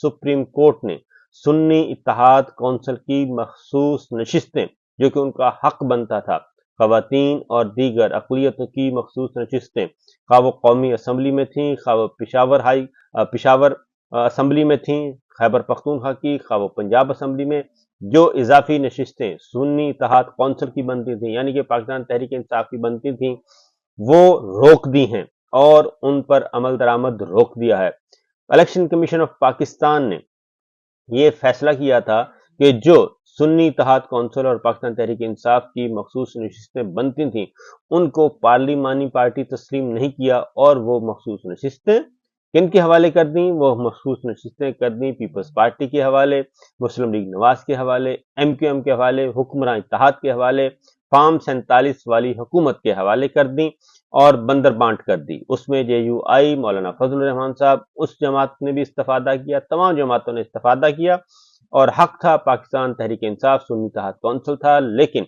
Supreme court ने सुन्नी इत्तेहाद council की मखसूस नशिस्तें जो कि उनका हक बनता था, खवातीन और दीगर अक़लियतों की मखसूस नशिस्तें, खा वो कौमी असम्बली में थी, खा वो पिशावर असम्बली में थी, खैबर पख्तूनख्वा की, खा वो पंजाब असम्बली में, जो इजाफी नशिस्तें सुन्नी इत्तेहाद कौंसिल की बनती थी, यानी कि पाकिस्तान तहरीक इंसाफ की बनती थी, वो रोक दी हैं और उन पर अमल दरामद रोक दिया है। इलेक्शन कमीशन ऑफ पाकिस्तान ने ये फैसला किया था कि जो सुन्नी इत्तेहाद कौंसिल और पाकिस्तान तहरीक इंसाफ की मखसूस नशिस्तें बनती थीं, उनको पार्लिमानी पार्टी तस्लीम नहीं किया और वो मखसूस नशिस्तें किन के हवाले कर दी? वो मखसूस नशिस्तें कर दी पीपल्स पार्टी के हवाले, मुस्लिम लीग नवाज के हवाले, MQM के हवाले, हुक्मरान इत्तेहाद के हवाले, फार्म 47 वाली हुकूमत के हवाले कर दी और बंदर बांट कर दी। उसमें JUI मौलाना फजल रहमान साहब, उस जमात ने भी इस्तिफादा किया, तमाम जमातों ने इस्तिफादा किया और हक था पाकिस्तान तहरीक इंसाफ सुन्नी इत्तेहाद कौंसिल था, लेकिन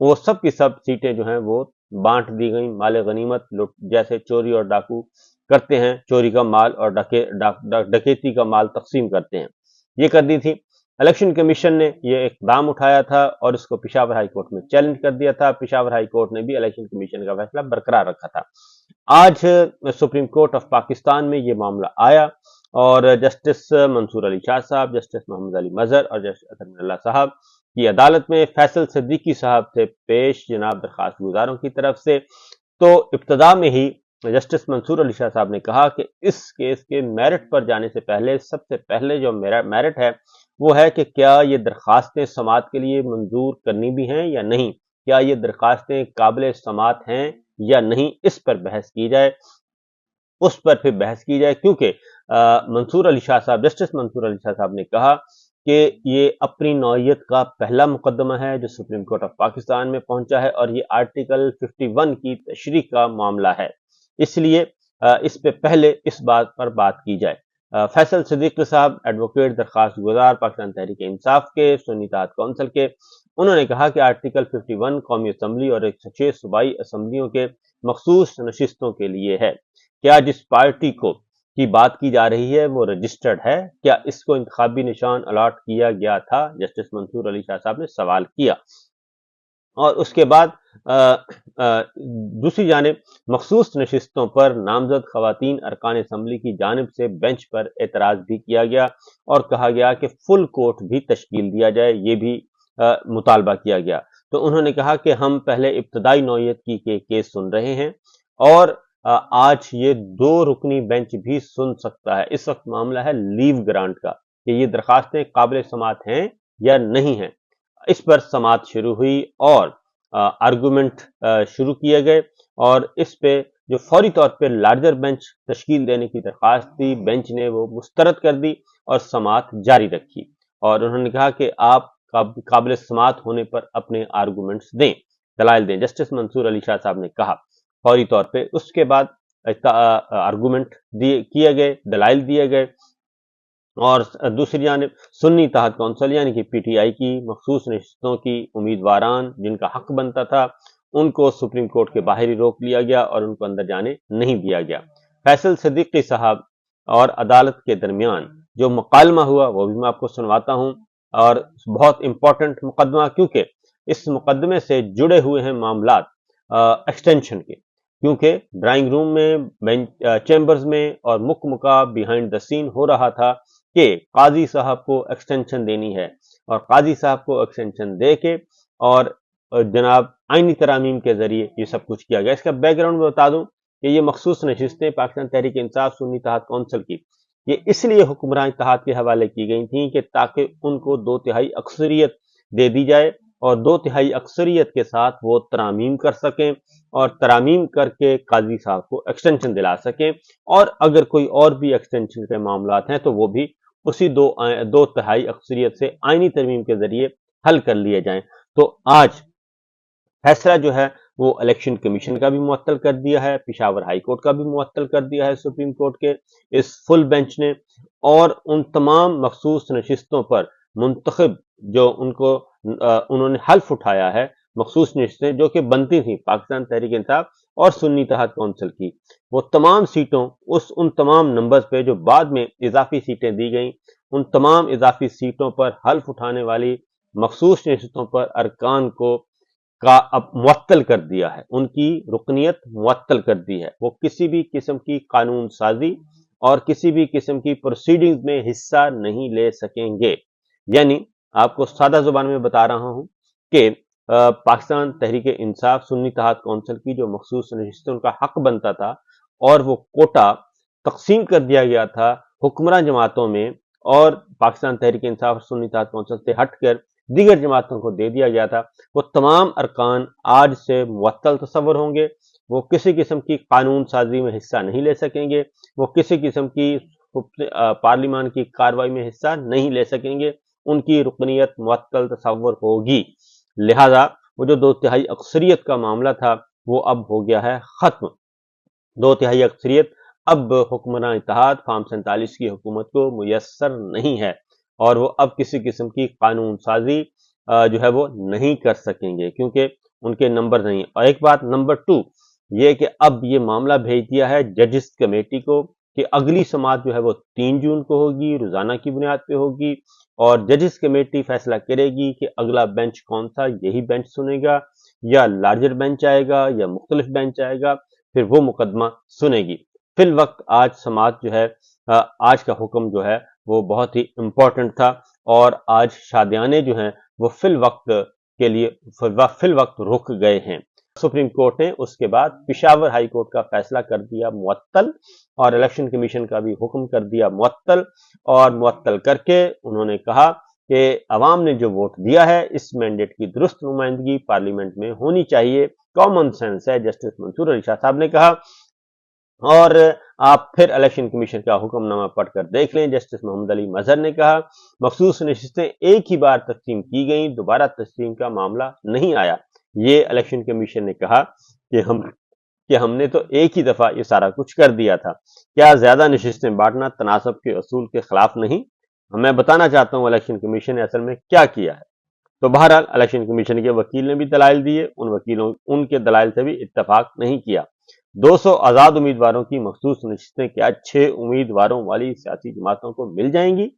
वो सब की सब सीटें जो हैं वो बांट दी गई। माल गनीमत लुट, जैसे चोरी और डाकू करते हैं, चोरी का माल और डकैती का माल तकसीम करते हैं, ये कर दी थी। इलेक्शन कमीशन ने ये इकदाम उठाया था और इसको पेशावर हाई कोर्ट में चैलेंज कर दिया था। पेशावर हाई कोर्ट ने भी इलेक्शन कमीशन का फैसला बरकरार रखा था। आज सुप्रीम कोर्ट ऑफ पाकिस्तान में ये मामला आया और जस्टिस मंसूर अली शाह साहब, जस्टिस मोहम्मद अली मजहर और जस्टिस अतरमिल्ला साहब की अदालत में फैसल सिद्दीकी साहब थे पेश जनाब दरखास्त गुजारों की तरफ से। तो इब्तदा में ही जस्टिस मंसूर अली शाह साहब ने कहा कि इस केस के मेरिट पर जाने से पहले सबसे पहले जो मेरिट है वो है कि क्या ये दरखास्तें समाअत के लिए मंजूर करनी भी हैं या नहीं, क्या ये दरखास्तें काबिल समाअत हैं या नहीं, इस पर बहस की जाए, उस पर फिर बहस की जाए। क्योंकि मंसूर अली शाह साहब, जस्टिस मंसूर अली शाह साहब ने कहा कि ये अपनी नौइयत का पहला मुकदमा है जो सुप्रीम कोर्ट ऑफ पाकिस्तान में पहुंचा है और ये आर्टिकल 51 की तशरीह का मामला है, इसलिए इस पे पहले इस बात पर बात की जाए। फैसल सिद्दीकी साहब एडवोकेट दरखास्त गुजार पाकिस्तान तहरीक इंसाफ के सुन्नी इत्तेहाद कौंसिल के, उन्होंने कहा कि आर्टिकल 51 कौमी असम्बली और 106 सूबाई असम्बलियों के मखसूस नशिस्तों के लिए है। क्या जिस पार्टी की बात की जा रही है वो रजिस्टर्ड है? क्या इसको इंतखाबी निशान अलॉट किया गया था? जस्टिस मंसूर अली शाह साहब ने सवाल किया। और उसके बाद दूसरी जानिब मखसूस नशिस्तों पर नामजद खवातीन अरकान असम्बली की जानिब से बेंच पर एतराज भी किया गया और कहा गया कि फुल कोर्ट भी तश्कील दिया जाए, ये भी मुतालबा किया गया। तो उन्होंने कहा कि हम पहले इब्तदाई नौइयत की केस सुन रहे हैं और आज ये 2 रुकनी बेंच भी सुन सकता है। इस वक्त मामला है लीव ग्रांट का कि ये दरखास्तें काबिल समाअत हैं या नहीं हैं। इस पर समाअत शुरू हुई और आर्गूमेंट शुरू किए गए और इस पे जो फौरी तौर पे लार्जर बेंच तश्कील देने की दरखास्त थी, बेंच ने वो मुस्तरद कर दी और समाअत जारी रखी और उन्होंने कहा कि आप काबिल समाअत होने पर अपने आर्गूमेंट्स दें, दलाइल दें। जस्टिस मंसूर अली शाह साहब ने कहा फौरी तौर पे। उसके बाद आर्गूमेंट किए गए, दलाइल दिए गए और दूसरी जानिब सुन्नी इत्तेहाद कौंसिल यानी कि PTI की मखसूस नशिस्तों की उम्मीदवारान जिनका हक बनता था, उनको सुप्रीम कोर्ट के बाहर ही रोक लिया गया और उनको अंदर जाने नहीं दिया गया। फैसल सिद्दीकी साहब और अदालत के दरमियान जो मुकालमा हुआ वो भी मैं आपको सुनवाता हूं और बहुत इंपॉर्टेंट मुकदमा, क्योंकि इस मुकदमे से जुड़े हुए हैं मामलात एक्सटेंशन के, क्योंकि ड्राइंग रूम में, चैम्बर्स में और मुकमुका बिहाइंड द सीन हो रहा था कि काजी साहब को एक्सटेंशन देनी है और काजी साहब को एक्सटेंशन दे के और जनाब आईनी तरामीम के जरिए ये सब कुछ किया गया। इसका बैकग्राउंड में बता दूं कि ये मखसूस नशिस्तें पाकिस्तान तहरीक इंसाफ सुन्नी इत्तेहाद कौंसिल की ये इसलिए हुक्मरान इत्तेहाद के हवाले की गई थी कि ताकि उनको 2/3 अक्सरियत दे दी जाए और 2/3 अक्सरियत के साथ वो तरामीम कर सकें और तरामीम करके काजी साहब को एक्सटेंशन दिला सकें और अगर कोई और भी एक्सटेंशन के मामलात हैं तो वो भी उसी 2/3 अक्सरियत से आईनी तरमीम के जरिए हल कर लिए जाएं। तो आज फैसला जो है वो इलेक्शन कमीशन का भी मुअत्तल कर दिया है, पेशावर हाई कोर्ट का भी मुअत्तल कर दिया है सुप्रीम कोर्ट के इस फुल बेंच ने, और उन तमाम मखसूस नशिस्तों पर मुंतखब जो उन्होंने हल्फ उठाया है, मखसूस नशिस्तें जो कि बनती थी पाकिस्तान तहरीक इंसाफ और सुन्नी इत्तेहाद कौंसिल की, वो तमाम सीटों उन तमाम नंबर्स पे जो बाद में इजाफी सीटें दी गई उन तमाम इजाफी सीटों पर हल्फ उठाने वाली मखसूस नशिस्तों पर अरकान को का अब मुअत्तल कर दिया है, उनकी रुकनियत मुअत्तल कर दी है। वो किसी भी किस्म की कानून साजी और किसी भी किस्म की प्रोसीडिंग्स में हिस्सा नहीं ले सकेंगे। यानी आपको सादा जुबान में बता रहा हूं कि पाकिस्तान तहरीक इंसाफ सुन्नी इत्तेहाद कौंसिल की जो मखसूस नशिस्तें उनका हक बनता था और वो कोटा तकसीम कर दिया गया था हुक्मरान जमातों में, और पाकिस्तान तहरीक इंसाफ सुन्नी इत्तेहाद कौंसिल से हटकर दीगर जमातों को दे दिया गया था, वो तमाम अरकान आज से मुअत्तल तस्वर होंगे। वो किसी किस्म की कानून साजी में हिस्सा नहीं ले सकेंगे, वो किसी किस्म की पार्लिमान की कार्रवाई में हिस्सा नहीं ले सकेंगे, उनकी रुकनियत मुअत्तल तस्वर होगी। लिहाजा वो जो 2/3 अक्सरियत का मामला था वो अब हो गया है खत्म। 2/3 अक्सरियत अब हुक्मरान इत्तेहाद फार्म 47 की हुकूमत को मुयस्सर नहीं है, और वो अब किसी किस्म की कानून साजी जो है वो नहीं कर सकेंगे क्योंकि उनके नंबर नहीं। और एक बात नंबर 2 ये कि अब ये मामला भेज दिया है जजिस कमेटी को कि अगली समाअत जो है वो 3 जून को होगी, रोजाना की बुनियाद पे होगी, और जजिस कमेटी फैसला करेगी कि अगला बेंच कौन सा, यही बेंच सुनेगा या लार्जर बेंच आएगा या मुख्तलिफ बेंच आएगा, फिर वो मुकदमा सुनेगी। फिल वक्त आज समाअत जो है आज का हुक्म जो है वो बहुत ही इंपॉर्टेंट था, और आज शादियाने जो हैं वो फिल वक्त रुक गए हैं। सुप्रीम कोर्ट ने उसके बाद पेशावर हाई कोर्ट का फैसला कर दिया मुअत्तल, और इलेक्शन कमीशन का भी हुक्म कर दिया मुअत्तल, और मुअत्तल करके उन्होंने कहा कि अवाम ने जो वोट दिया है इस मैंडेट की दुरुस्त नुमाइंदगी पार्लियामेंट में होनी चाहिए, कॉमन सेंस है, जस्टिस मंसूर अली शाह साहब ने कहा। और आप फिर इलेक्शन कमीशन का हुक्मनामा पढ़कर देख लें। जस्टिस मोहम्मद अली मजहर ने कहा मखसूस नशिस्तें एक ही बार तकसीम की गई, दोबारा तकसीम का मामला नहीं आया। ये इलेक्शन कमीशन ने कहा कि हमने तो एक ही दफा ये सारा कुछ कर दिया था, क्या ज्यादा नशिस्तें बांटना तनासब के असूल के खिलाफ नहीं? मैं बताना चाहता हूं इलेक्शन कमीशन ने असल में क्या किया है। तो बहरहाल इलेक्शन कमीशन के वकील ने भी दलाइल दिए, उनके दलाइल से भी इत्तेफाक नहीं किया। 200 आजाद उम्मीदवारों की मखसूस नशिस्तें क्या 6 उम्मीदवारों वाली सियासी जमातों को मिल जाएंगी?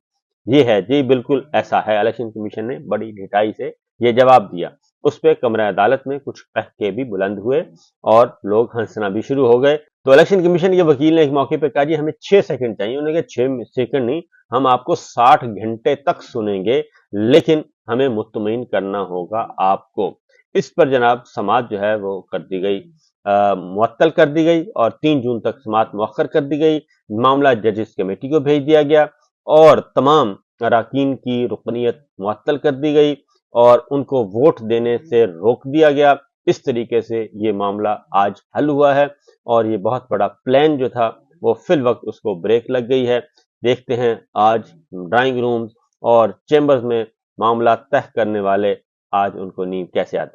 ये है जी, बिल्कुल ऐसा है। इलेक्शन कमीशन ने बड़ी ढिठाई से यह जवाब दिया। उस पर कमरा अदालत में कुछ कहके भी बुलंद हुए और लोग हंसना भी शुरू हो गए। तो इलेक्शन कमीशन के वकील ने एक मौके पर कहा जी हमें 6 सेकंड चाहिए। उन्होंने कहा 6 सेकंड नहीं, हम आपको 60 घंटे तक सुनेंगे, लेकिन हमें मुतमईन करना होगा आपको। इस पर जनाब समाअत जो है वो कर दी गई, मुअत्तल कर दी गई, और 3 जून तक समाअत मुअख्खर कर दी गई। मामला जजिस कमेटी को भेज दिया गया और तमाम अराकीन की रुकनियत मुअत्तल कर दी गई और उनको वोट देने से रोक दिया गया। इस तरीके से ये मामला आज हल हुआ है, और ये बहुत बड़ा प्लान जो था वो फिल वक्त उसको ब्रेक लग गई है। देखते हैं आज ड्राइंग रूम्स और चैम्बर्स में मामला तय करने वाले आज उनको नींद कैसे आती है।